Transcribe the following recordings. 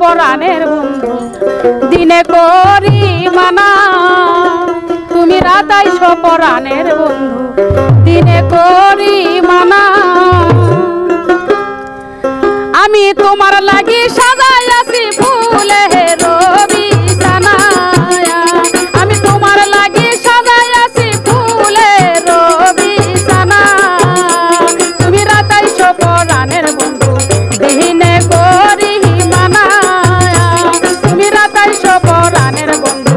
পরাণের বন্ধু দিনে করি মানা তুমি রাতাইশ পরাণের বন্ধু দিনে করি মানা আমি তোমার লাগি সাজাই আছি ফুলে রবি সানা আমি তোমার লাগি সাজাই আছি ফুলে রবি সানা তুমি রাতাইশ পরাণের বন্ধু দিনে করি মানা তুমি রাতাইশ পরাণের বন্ধু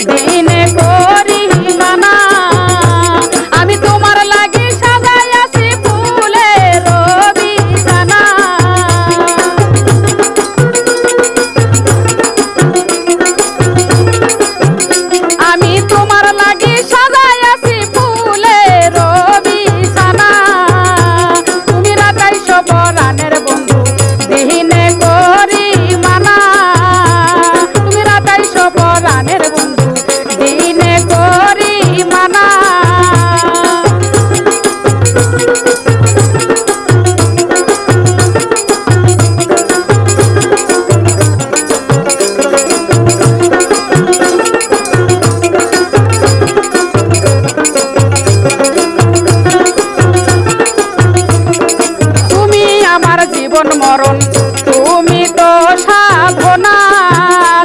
দিনে করি মানা আমি তোমার লাগি সাজাই আছি ফুলে রবি সানা আমি তোমার লাগি সাজাই আছি ফুলে রবি সানা তুমি রাতাইশ পরাণের বন্ধু দিনে করি মানা তুমি রাতাইশ পরাণের বন্ধু দিনে করি মানা তুমি আমার জীবন মরণ তুমি তো সাধনা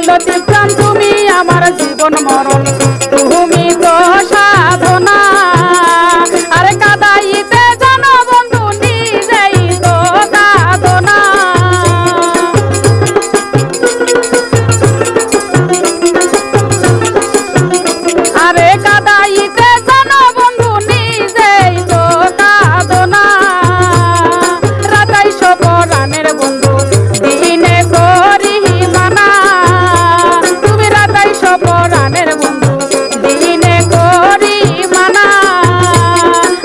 লতিফ খান তুমি আমার জীবন মরণ তুমি তো সাধনা আরে কাদাইতে জানো বন্ধু নিজেই তো কাঁদনা আরে কাদাইতে জানো বন্ধু নিজেই তো কাঁদনা রাতাইশ পরাণের বন্ধু দিনে করি মানা তুমি রাতাইশ পরাণের বন্ধু দিনে করি মানা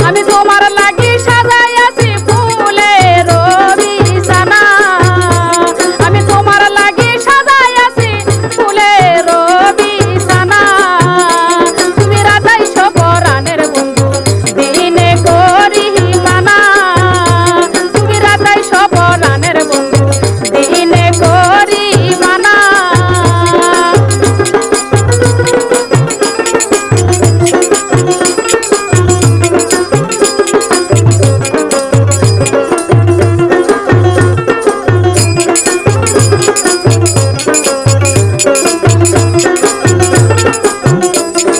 আমি তোমার লাগি সাজাই আছি ফুলে রবি সানা আমি তোমার লাগি সাজাই আছি ফুলে রবি সানা তুমি রাতাইশ পরাণের বন্ধু দিনে করি মানা তুমি রাতাইশ পরাণের বন্ধু দিনে করি মানা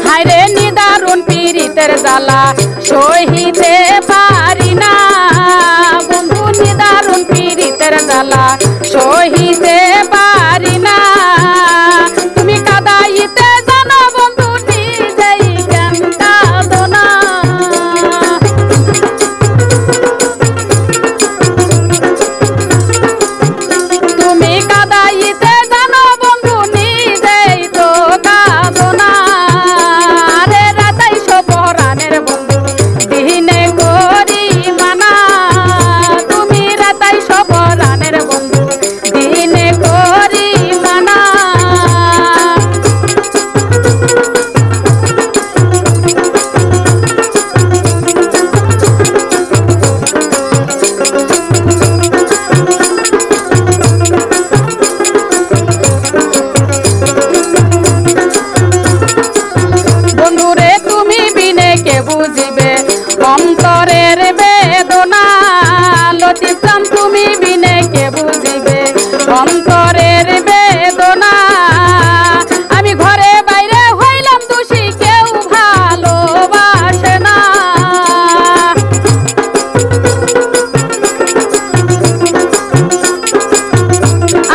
হায়রে নিদারুণ পীড়িতের জ্বালা সহিতে পারি না বন্ধু নিদারুণ পীড়িতের জ্বালা সহিতে পারি না তুমি কাদাইতে জানো বন্ধু নিজেই কেন কাঁদনা তুমি কাদাইতে জানো বন্ধু নিজেই তো কাঁদনা আরে রাতাইশ পরাণের বন্ধু দিনে করি মানা তুমি রাতাইশ পরাণের বন্ধু দিনে করি মানা বন্ধুরে তুমি বিনে কে বুঝিবে অন্তরের বেদনা লতিফ খান তুমি বিনে কে বুঝিবে অন্তরের বেদনা আমি ঘরে বাইরে হইলাম দোষী কেউ ভালোবাসে না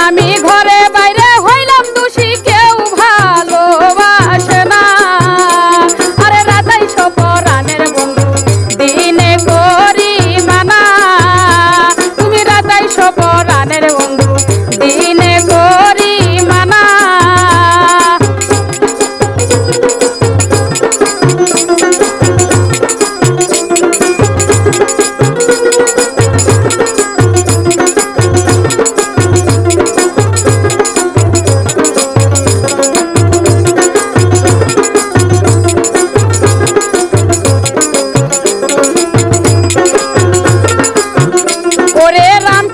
আমি ঘরে বাইরে হইলাম দোষী কেউ ভালোবাসে না আরে রাতাইশ পরাণের বন্ধু দিনে করি মানা তুমি রাতাইশ পরাণের বন্ধু দিনে করি মানা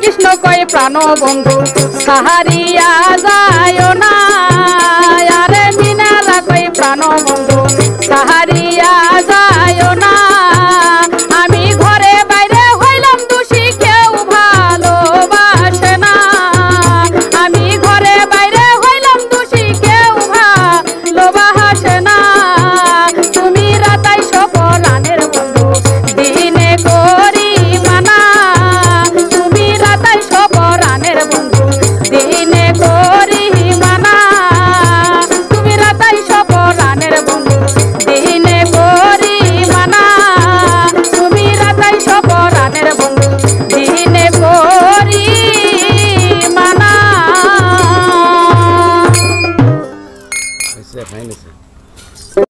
কৃষ্ণ কয় প্রাণ বন্ধু সাহারিয়া যায় না।